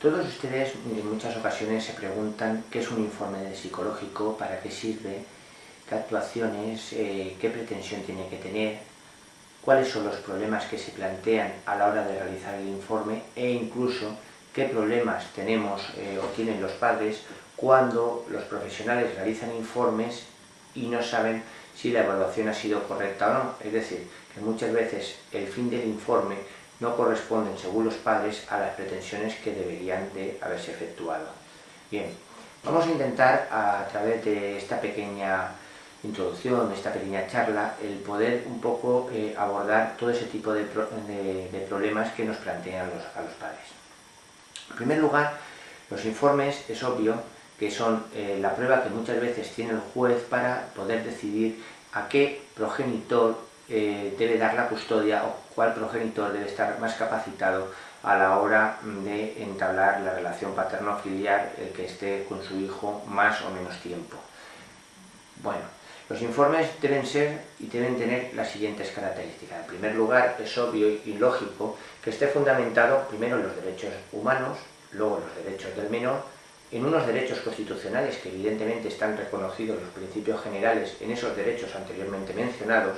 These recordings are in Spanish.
Todos ustedes en muchas ocasiones se preguntan qué es un informe psicológico, para qué sirve, qué actuaciones, qué pretensión tiene que tener, cuáles son los problemas que se plantean a la hora de realizar el informe e incluso qué problemas tenemos o tienen los padres cuando los profesionales realizan informes y no saben si la evaluación ha sido correcta o no. Es decir, que muchas veces el fin del informe no corresponden, según los padres, a las pretensiones que deberían de haberse efectuado. Bien, vamos a intentar a través de esta pequeña introducción, esta pequeña charla, el poder un poco abordar todo ese tipo de problemas que nos plantean a los padres. En primer lugar, los informes es obvio que son la prueba que muchas veces tiene el juez para poder decidir a qué progenitor debe dar la custodia o cuál progenitor debe estar más capacitado a la hora de entablar la relación paterno-filial, el que esté con su hijo más o menos tiempo. Bueno, los informes deben ser y deben tener las siguientes características. En primer lugar, es obvio y lógico que esté fundamentado primero en los derechos humanos, luego en los derechos del menor, en unos derechos constitucionales que evidentemente están reconocidos los principios generales en esos derechos anteriormente mencionados,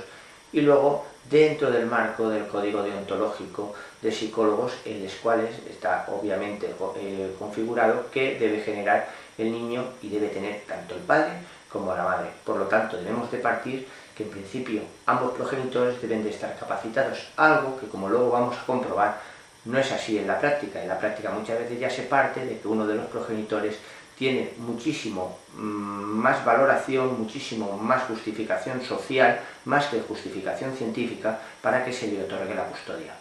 y luego dentro del marco del código deontológico de psicólogos, en los cuales está obviamente configurado que debe generar el niño y debe tener tanto el padre como la madre. Por lo tanto, debemos de partir que en principio ambos progenitores deben de estar capacitados, algo que, como luego vamos a comprobar, no es así en la práctica. En la práctica muchas veces ya se parte de que uno de los progenitores tiene muchísimo más valoración, muchísimo más justificación social, más que justificación científica, para que se le otorgue la custodia.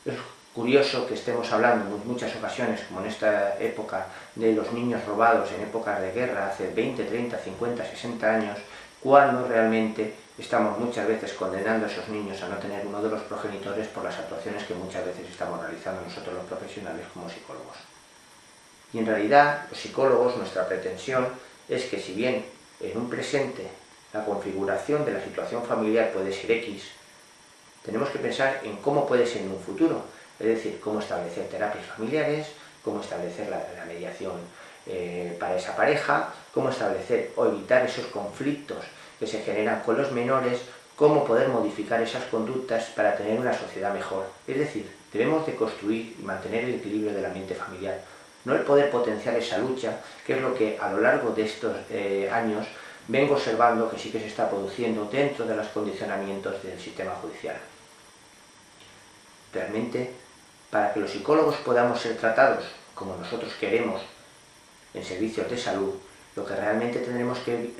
Es curioso que estemos hablando en muchas ocasiones, como en esta época, de los niños robados en épocas de guerra, hace 20, 30, 50, 60 años, cuando realmente estamos muchas veces condenando a esos niños a no tener uno de los progenitores por las actuaciones que muchas veces estamos realizando nosotros los profesionales como psicólogos. Y en realidad, los psicólogos, nuestra pretensión es que, si bien en un presente la configuración de la situación familiar puede ser X, tenemos que pensar en cómo puede ser en un futuro, es decir, cómo establecer terapias familiares, cómo establecer la mediación para esa pareja, cómo establecer o evitar esos conflictos que se generan con los menores, cómo poder modificar esas conductas para tener una sociedad mejor. Es decir, debemos de construir y mantener el equilibrio del ambiente familiar, no el poder potenciar esa lucha, que es lo que a lo largo de estos años vengo observando que sí que se está produciendo dentro de los condicionamientos del sistema judicial. Realmente, para que los psicólogos podamos ser tratados como nosotros queremos en servicios de salud, lo que realmente tendremos que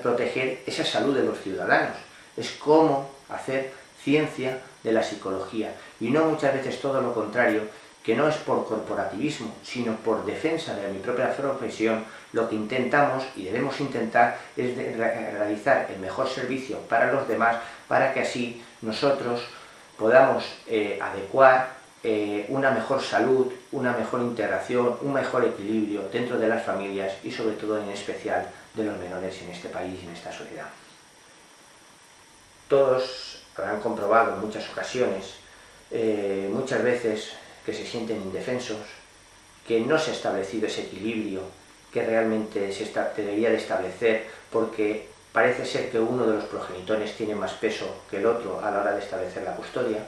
proteger es la salud de los ciudadanos, es cómo hacer ciencia de la psicología, y no muchas veces todo lo contrario, que no es por corporativismo, sino por defensa de mi propia profesión. Lo que intentamos y debemos intentar es realizar el mejor servicio para los demás, para que así nosotros podamos adecuar una mejor salud, una mejor integración, un mejor equilibrio dentro de las familias y sobre todo en especial de los menores en este país y en esta sociedad. Todos habrán comprobado en muchas ocasiones, muchas veces, que se sienten indefensos, que no se ha establecido ese equilibrio que realmente se debería de establecer, porque parece ser que uno de los progenitores tiene más peso que el otro a la hora de establecer la custodia.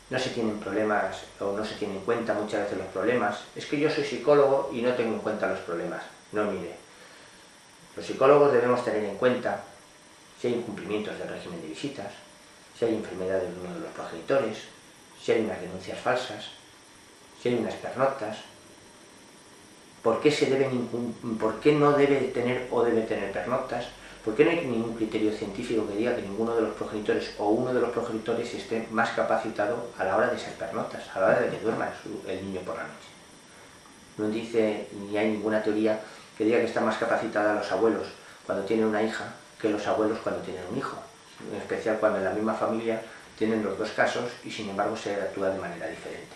No se tienen problemas o no se tienen en cuenta muchas veces los problemas. Es que yo soy psicólogo y no tengo en cuenta los problemas. No, mire, los psicólogos debemos tener en cuenta si hay incumplimientos del régimen de visitas, si hay enfermedad de uno de los progenitores, si hay unas denuncias falsas, si hay unas pernoctas, por qué no debe tener o debe tener pernoctas, por qué no hay ningún criterio científico que diga que ninguno de los progenitores o uno de los progenitores esté más capacitado a la hora de esas pernoctas, a la hora de que duerma el niño por la noche. No dice ni hay ninguna teoría que diga que están más capacitados los abuelos cuando tienen una hija que los abuelos cuando tienen un hijo, en especial cuando en la misma familia tienen los dos casos y sin embargo se actúa de manera diferente.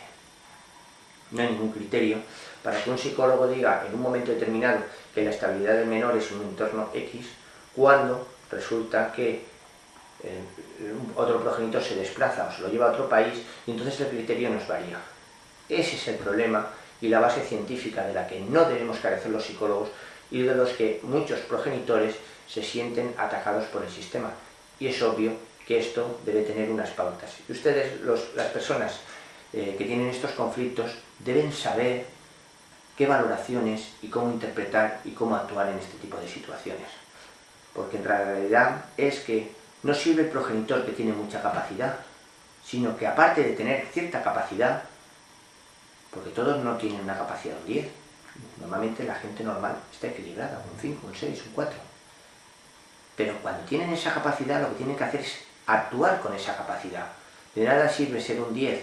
No hay ningún criterio para que un psicólogo diga en un momento determinado que la estabilidad del menor es un entorno X, cuando resulta que otro progenitor se desplaza o se lo lleva a otro país y entonces el criterio nos varía. Ese es el problema y la base científica de la que no debemos carecer los psicólogos y de los que muchos progenitores se sienten atacados por el sistema. Y es obvio que esto debe tener unas pautas. Y ustedes, las personas que tienen estos conflictos, deben saber qué valoraciones y cómo interpretar y cómo actuar en este tipo de situaciones. Porque en realidad es que no sirve el progenitor que tiene mucha capacidad, sino que aparte de tener cierta capacidad, porque todos no tienen una capacidad de un 10, normalmente la gente normal está equilibrada, un 5, un 6, un 4. Pero cuando tienen esa capacidad, lo que tienen que hacer es actuar con esa capacidad. De nada sirve ser un 10,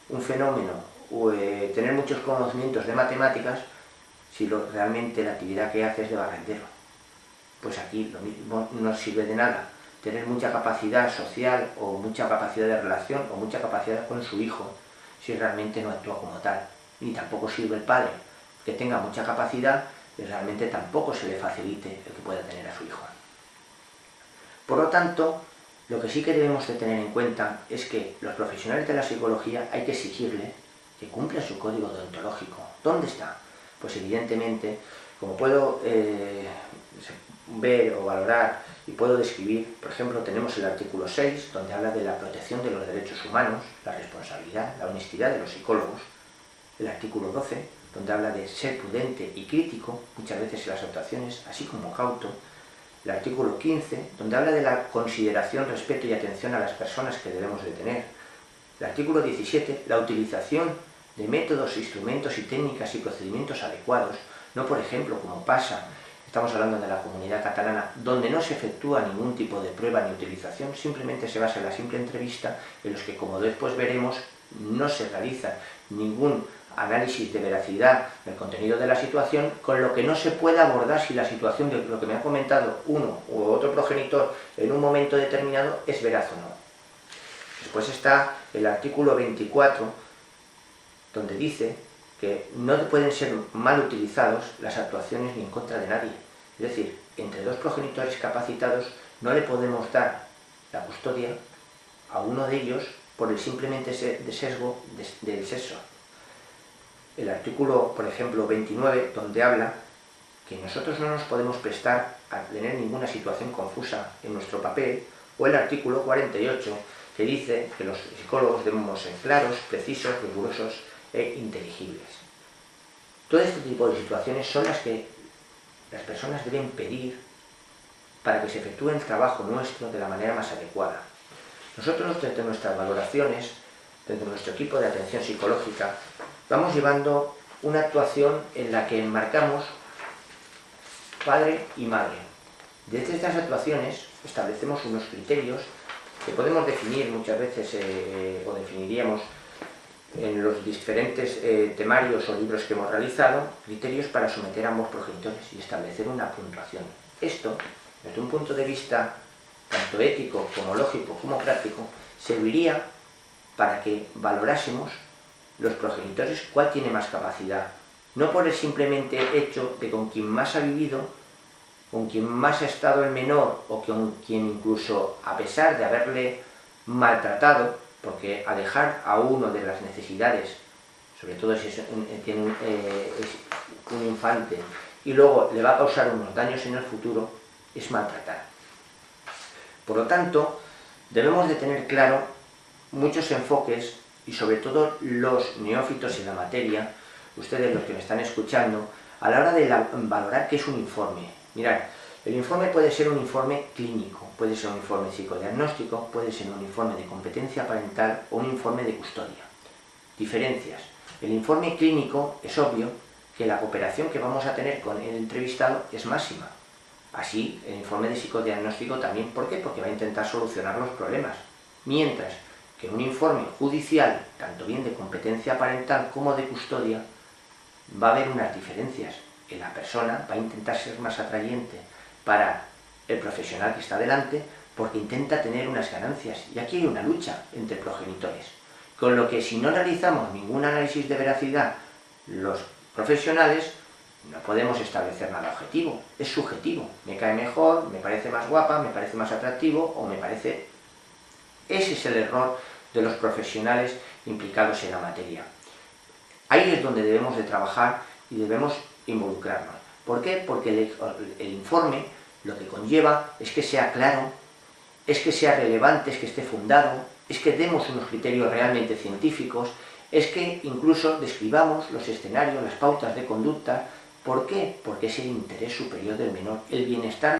un fenómeno, o tener muchos conocimientos de matemáticas, si realmente la actividad que hace es de barrendero. Pues aquí lo mismo no sirve de nada tener mucha capacidad social o mucha capacidad de relación o mucha capacidad con su hijo si realmente no actúa como tal. Ni tampoco sirve el padre que tenga mucha capacidad y realmente tampoco se le facilite el que pueda tener a su hijo. Por lo tanto, lo que sí que debemos de tener en cuenta es que los profesionales de la psicología hay que exigirle que cumpla su código deontológico. ¿Dónde está? Pues evidentemente, como puedo ver o valorar y puedo describir, por ejemplo, tenemos el artículo 6, donde habla de la protección de los derechos humanos, la responsabilidad, la honestidad de los psicólogos. El artículo 12, donde habla de ser prudente y crítico, muchas veces en las actuaciones, así como cauto. El artículo 15, donde habla de la consideración, respeto y atención a las personas que debemos de tener. El artículo 17, la utilización de métodos, instrumentos y técnicas y procedimientos adecuados, no por ejemplo como pasa, estamos hablando de la Comunidad Catalana, donde no se efectúa ningún tipo de prueba ni utilización, simplemente se basa en la simple entrevista, en los que, como después veremos, no se realiza ningún análisis de veracidad del contenido de la situación, con lo que no se puede abordar si la situación de lo que me ha comentado uno u otro progenitor en un momento determinado es veraz o no. Después está el artículo 24, donde dice que no pueden ser mal utilizados las actuaciones ni en contra de nadie. Es decir, entre dos progenitores capacitados no le podemos dar la custodia a uno de ellos por el simplemente sesgo del sexo. El artículo, por ejemplo, 29, donde habla que nosotros no nos podemos prestar a tener ninguna situación confusa en nuestro papel, o el artículo 48, que dice que los psicólogos debemos ser claros, precisos, rigurosos e inteligibles. Todo este tipo de situaciones son las que las personas deben pedir para que se efectúe el trabajo nuestro de la manera más adecuada. Nosotros, desde nuestras valoraciones, desde nuestro equipo de atención psicológica, vamos llevando una actuación en la que enmarcamos padre y madre. Desde estas actuaciones establecemos unos criterios que podemos definir muchas veces o definiríamos en los diferentes temarios o libros que hemos realizado, criterios para someter a ambos progenitores y establecer una puntuación. Esto, desde un punto de vista tanto ético como lógico como práctico, serviría para que valorásemos los progenitores cuál tiene más capacidad, no por el simplemente hecho de con quien más ha vivido, con quien más ha estado el menor o con quien incluso a pesar de haberle maltratado, porque a dejar a uno de las necesidades, sobre todo si tiene un infante, y luego le va a causar unos daños en el futuro, es maltratar. Por lo tanto, debemos de tener claro muchos enfoques y sobre todo los neófitos en la materia, ustedes los que me están escuchando, a la hora de valorar qué es un informe. Mirad, el informe puede ser un informe clínico, puede ser un informe psicodiagnóstico, puede ser un informe de competencia parental o un informe de custodia. Diferencias. El informe clínico es obvio que la cooperación que vamos a tener con el entrevistado es máxima. Así, el informe de psicodiagnóstico también. ¿Por qué? Porque va a intentar solucionar los problemas. Mientras que en un informe judicial, tanto bien de competencia parental como de custodia, va a haber unas diferencias. Que la persona va a intentar ser más atrayente para el profesional que está delante, porque intenta tener unas ganancias. Y aquí hay una lucha entre progenitores. Con lo que si no realizamos ningún análisis de veracidad, los profesionales no podemos establecer nada objetivo. Es subjetivo. Me cae mejor, me parece más guapa, me parece más atractivo o me parece... Ese es el error de los profesionales implicados en la materia. Ahí es donde debemos de trabajar y debemos involucrarnos. ¿Por qué? Porque el informe lo que conlleva es que sea claro, es que sea relevante, es que esté fundado, es que demos unos criterios realmente científicos, es que incluso describamos los escenarios, las pautas de conducta. ¿Por qué? Porque es el interés superior del menor, el bienestar